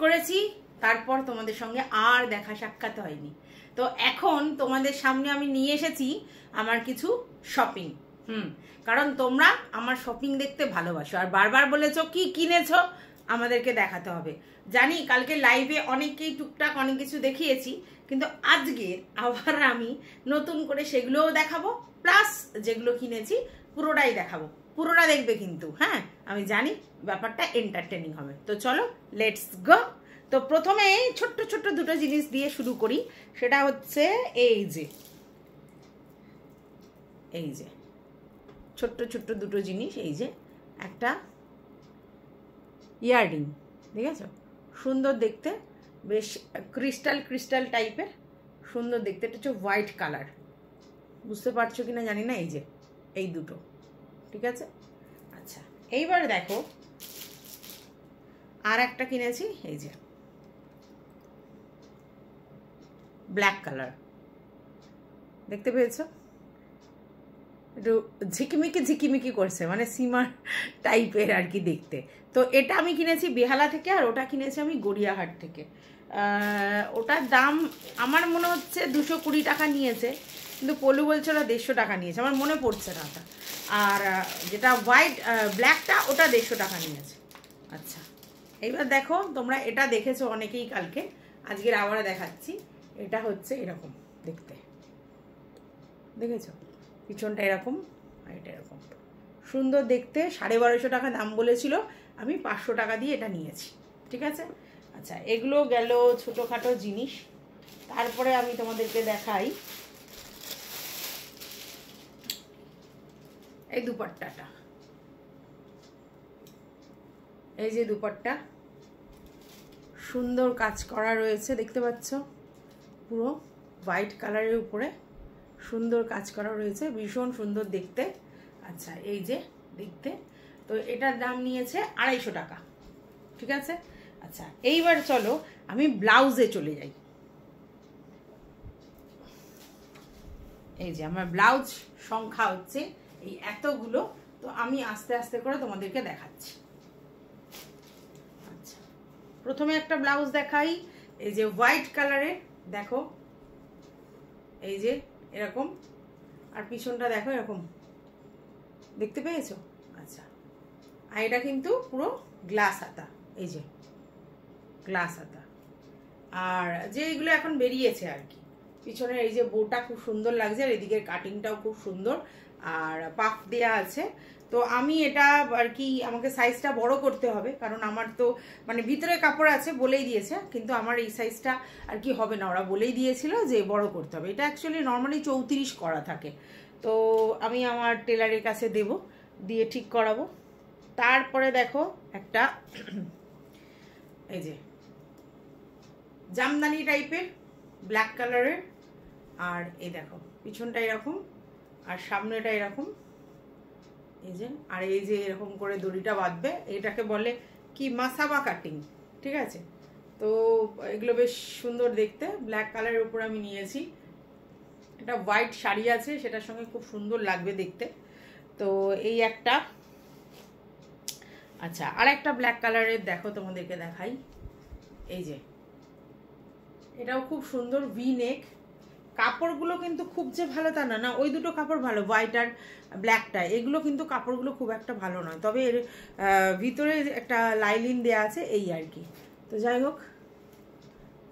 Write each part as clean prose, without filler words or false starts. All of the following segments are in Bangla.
করেছি, তারপর তোমাদের সঙ্গে আর দেখা সাক্ষাৎ হয়নি। তো এখন তোমাদের সামনে আমি নিয়ে এসেছি আমার কিছু শপিং। কারণ তোমরা আমার শপিং দেখতে ভালোবাসো আর বারবার বলেছো কি কিনেছো আমাদেরকে দেখাতে হবে। জানি কালকে লাইভে অনেকেই টুকটাক অনেক কিছু দেখিয়েছি, কিন্তু আজকে আবার আমি নতুন করে সেগুলোও দেখাবো, প্লাস যেগুলো কিনেছি পুরোটাই দেখাবো। পুরোটা দেখবে কিন্তু, হ্যাঁ আমি জানি ব্যাপারটা এন্টারটেনিং হবে। তো চলো লেটস গো। তো প্রথমে ছোট্ট ছোট্ট দুটো জিনিস দিয়ে শুরু করি। সেটা হচ্ছে এই যে ছোট্ট ছোট্ট দুটো জিনিস। এই যে একটা ইয়াররিং, ঠিক আছে, সুন্দর দেখতে, বেশ ক্রিস্টাল টাইপের, সুন্দর দেখতে। এটা হচ্ছে হোয়াইট কালার, বুঝতে পারছো কিনা জানি না। এই যে এই দুটো, ঠিক আছে। আচ্ছা এইবার দেখো আর একটা কিনেছি, এই যে ব্ল্যাক কালার, দেখতে পেয়েছো? একটু ঝিকিমিকি করছে, মানে সিমার টাইপের আর কি দেখতে। তো এটা আমি কিনেছি বেহালা থেকে, আর ওটা কিনেছি আমি গড়িয়াহাট থেকে। ওটার দাম আমার মনে হচ্ছে 220 টাকা নিয়েছে, কিন্তু পলু বলছে ওটা 150 টাকা নিয়েছে, আমার মনে পড়ছে না ওটা। আর যেটা ব্ল্যাকটা ওটা 150 টাকা নিয়েছে। আচ্ছা এইবার দেখো, তোমরা এটা দেখেছো অনেকেই কালকে, আজকের আবার দেখাচ্ছি। এটা হচ্ছে এরকম দেখতে, দেখেছো? পিছনটা এরকম আর এটা এরকম, সুন্দর দেখতে। 1250 টাকা দাম বলেছিল, আমি 500 টাকা দিয়ে এটা নিয়েছি, ঠিক আছে। আচ্ছা এগুলো গেল ছোটোখাটো জিনিস। তারপরে আমি তোমাদেরকে দেখাই এই দুপাট্টাটা। এই যে দুপাট্টা, সুন্দর কাজ করা রয়েছে, দেখতে পাচ্ছ? পুরো হোয়াইট কালারের উপরে সুন্দর কাজ করা রয়েছে, ভীষণ সুন্দর দেখতে। আচ্ছা এই যে দেখতে, তো এটার দাম নিয়েছে 250 টাকা, ঠিক আছে। আচ্ছা এইবার চলো আমি ব্লাউজে চলে যাই। এই যে আমার ব্লাউজ সংখ্যা হচ্ছে এই এতগুলো, তো আমি আস্তে আস্তে করে তোমাদেরকে দেখাচ্ছি। আচ্ছা প্রথমে একটা ব্লাউজ দেখাই, এই যে হোয়াইট কালারের, দেখো এই যে এরকম, আর পিছনটা দেখো এরকম, দেখতে পেয়েছো? আচ্ছা আর এটা কিন্তু পুরো গ্লাস হাতা, এই যে গ্লাস হাতা। আর যে এইগুলো এখন বেরিয়েছে আর কি, পিছনের এই যে বোটা খুব সুন্দর লাগছে, আর এদিকের কাটিংটাও খুব সুন্দর, আর পাফ দেয়া আছে। তো আমি এটা আর কি, আমাকে সাইজটা বড় করতে হবে, কারণ আমার তো মানে ভিতরে কাপড় আছে বলেই দিয়েছে, কিন্তু আমার এই সাইজটা আর কি হবে না, ওরা বলেই দিয়েছিল যে বড় করতে হবে। এটা অ্যাকচুয়ালি নর্মালি 34 করা থাকে, তো আমি আমার টেলারের কাছে দেব, দিয়ে ঠিক করাবো। তারপরে দেখো একটা এই যে জামদানি টাইপের ব্ল্যাক কালারের, আর এই দেখো পিছনটা এরকম আর সামনেটা এরকম, এই যে, আর এই যে এরকম করে দড়িটা বাঁধবে, এটাকে বলে কি মাসাবা কাটিং, ঠিক আছে। তো এগুলো বেশ সুন্দর দেখতে, ব্ল্যাক কালারের উপর আমি নিয়েছি। এটা হোয়াইট শাড়ি আছে, সেটার সঙ্গে খুব সুন্দর লাগবে দেখতে। তো এই একটা। আচ্ছা আর একটা ব্ল্যাক কালারের দেখো, তোমাদেরকে দেখাই। এই যে এটাও খুব সুন্দর, ভি নেক। কাপড়গুলো কিন্তু খুব যে ভালো তা না, ওই দুটো কাপড় ভালো, হোয়াইট আর ব্ল্যাকটা, এগুলো কিন্তু কাপড়গুলো খুব একটা ভালো নয়, তবে এর ভিতরে একটা লাইলিন দেয়া আছে এই আর কি। তো যাই হোক,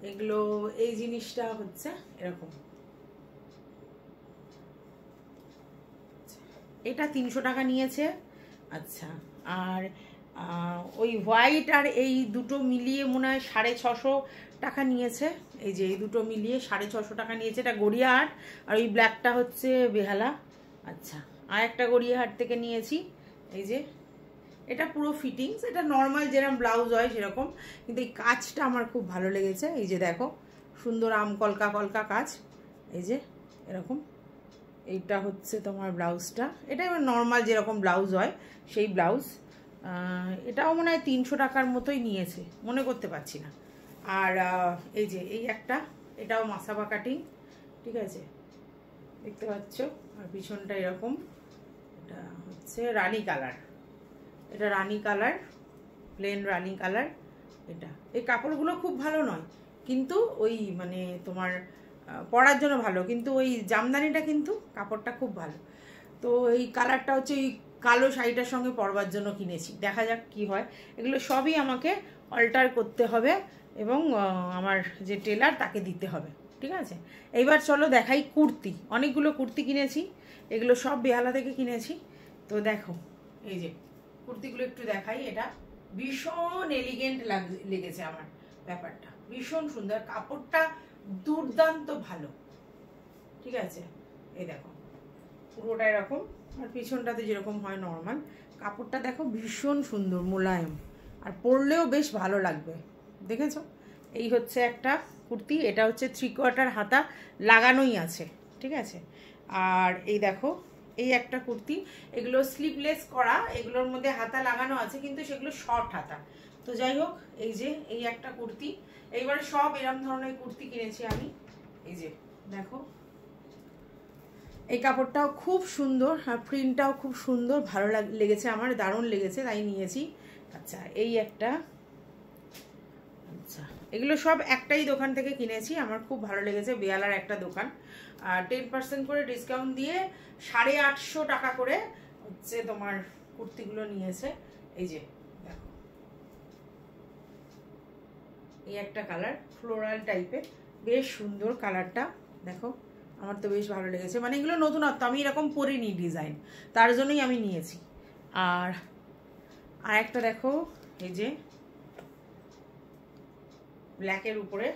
এগুলো এই জিনিসটা হচ্ছে এরকম, এটা 300 টাকা নিয়েছে। আচ্ছা আর ওই হোয়াইট আর এই দুটো মিলিয়ে মনে হয় 650 টাকা নিয়েছে। এই যে এই দুটো মিলিয়ে 650 টাকা নিয়েছে, এটা গড়িয়াহাট, আর ওই ব্ল্যাকটা হচ্ছে বেহালা। আচ্ছা আর একটা গড়িয়াহাট থেকে নিয়েছি, এই যে এটা পুরো ফিটিংস, এটা নর্মাল যেরকম ব্লাউজ হয় সেরকম, কিন্তু এই কাজটা আমার খুব ভালো লেগেছে। এই যে দেখো সুন্দর আম কলকা কলকা কাজ, এই যে এরকম। এইটা হচ্ছে তোমার ব্লাউজটা, এটা এবার নর্মাল যেরকম ব্লাউজ হয় সেই ব্লাউজ। এটাও মনে হয় 300 টাকার মতোই নিয়েছে, মনে করতে পারছি না। আর এই যে এই একটা, এটাও মাসাবা কাটিং, ঠিক আছে, দেখতে পাচ্ছ। আর পিছনটা এরকম, এটা হচ্ছে রানী কালার, এটা রানী কালার, প্লেন রানী কালার, এটা এই কাপড়গুলো খুব ভালো নয়, কিন্তু ওই মানে তোমার পরার জন্য ভালো, কিন্তু ওই জামদানিটা কিন্তু কাপড়টা খুব ভালো। তো এই কালারটা হচ্ছে এই কালো শাড়িটার সঙ্গে পরবার জন্য কিনেছি, দেখা যাক কি হয়। এগুলো সবই আমাকে অল্টার করতে হবে এবং আমার যে টেলার তাকে দিতে হবে, ঠিক আছে। এইবার চলো দেখাই কুর্তি। অনেকগুলো কুর্তি কিনেছি, এগুলো সব বেহালা থেকে কিনেছি। তো দেখো এই যে কুর্তিগুলো একটু দেখাই। এটা ভীষণ এলিগেন্ট লেগেছে আমার, ব্যাপারটা ভীষণ সুন্দর, কাপড়টা দুর্দান্ত ভালো, ঠিক আছে। এই দেখো পুরোটা এরকম, আর পিছনটাতে যেরকম হয় নর্মাল। কাপড়টা দেখো ভীষণ সুন্দর, মোলায়েম, আর পরলেও বেশ ভালো লাগবে, দেখেছো। এই হচ্ছে একটা কুর্তি, এটা হচ্ছে 3/4 হাতা লাগানোই আছে, ঠিক আছে। আর এই দেখো এই একটা কুর্তি, এগুলো স্লিভলেস করা, এগুলোর মধ্যে হাতা লাগানো আছে কিন্তু সেগুলো শর্ট হাতা। তো যাই হোক, এই যে এই একটা কুর্তি। এইবার সব এরকম ধরনের কুর্তি কিনেছি আমি। এই যে দেখো এই কাপড়টাও খুব সুন্দর, আর প্রিন্টটাও খুব সুন্দর, ভালো লেগেছে আমার, দারুণ লেগেছে, তাই নিয়েছি। আচ্ছা এই একটা, আচ্ছা এগুলো সব একটাই দোকান থেকে কিনেছি, আমার খুব ভালো লেগেছে, বেহালার একটা দোকান। আর 10% করে ডিসকাউন্ট দিয়ে 850 টাকা করে হচ্ছে তোমার কুর্তিগুলো নিয়েছে। এই যে দেখো এই একটা কালার ফ্লোরাল টাইপের, বেশ সুন্দর কালারটা, দেখো আমার তো বেশ ভালো লেগেছে। মানে এগুলো নতুনত্ব, আমি এরকম পরিনি ডিজাইন, তার জন্যই আমি নিয়েছি। আর একটা দেখো এই যে ব্ল্যাকের উপরে,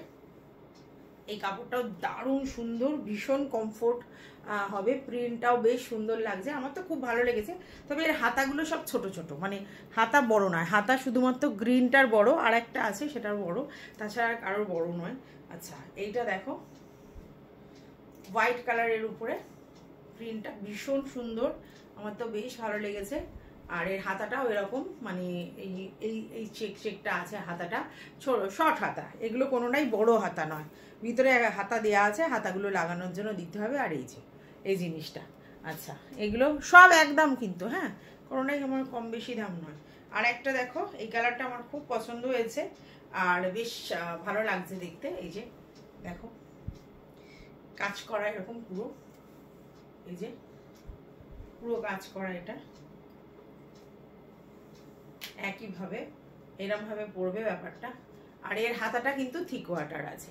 এই কাপড়টাও দারুণ সুন্দর, ভীষণ কমফোর্ট হবে, প্রিন্টটাও বেশ সুন্দর লাগছে, আমার তো খুব ভালো লেগেছে। তবে এর হাতাগুলো সব ছোট ছোট, মানে হাতা বড় নয়, হাতা শুধুমাত্র গ্রিনটার বড়, আর একটা আছে সেটার বড়, তাছাড়া কারোর বড় নয়। আচ্ছা এইটা দেখো হোয়াইট কালারের উপরে, প্রিন্টটা ভীষণ সুন্দর, আমার তো বেশ ভালো লেগেছে। আর এর হাতাটাও এরকম, মানে এই এই এই চেকটা আছে, হাতাটা ছোট শর্ট হাতা, এগুলো কোনোটাই বড় হাতা নয়, ভিতরে হাতা দেওয়া আছে, হাতাগুলো লাগানোর জন্য দিতে হবে। আর এই যে এই জিনিসটা, আচ্ছা এগুলো সব একদম কিন্তু, হ্যাঁ কোনোটাই আমার কম বেশি দাম নয়। আর একটা দেখো এই কালারটা আমার খুব পছন্দ হয়েছে, আর বেশ ভালো লাগছে দেখতে। এই যে দেখো কাজ করা এরকম পুরো, এই যে পুরো কাজ করা, এটা একইভাবে এরম ভাবে পড়বে ব্যাপারটা। আর এর হাতাটা কিন্তু 3/4 আছে।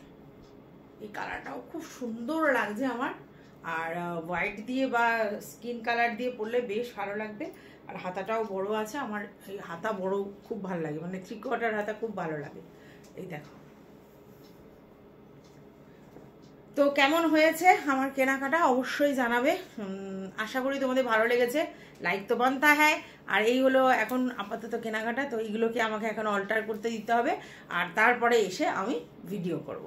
এই কালারটাও খুব সুন্দর লাগছে আমার, আর হোয়াইট দিয়ে বা স্কিন কালার দিয়ে পরলে বেশ ভালো লাগবে। আর হাতাটাও বড় আছে, আমার এই হাতা বড় খুব ভালো লাগে, মানে 3/4 হাতা খুব ভালো লাগে। এই দেখো, তো কেমন হয়েছে আমার কেনাকাটা অবশ্যই জানাবে, আশা করি তোমাদের ভালো লেগেছে। লাইক তো বানতা হ্যায়। আর এই হলো এখন আপাতত কেনাকাটা, তো এইগুলোকে আমাকে এখন অল্টার করতে দিতে হবে, আর তারপরে এসে আমি ভিডিও করব।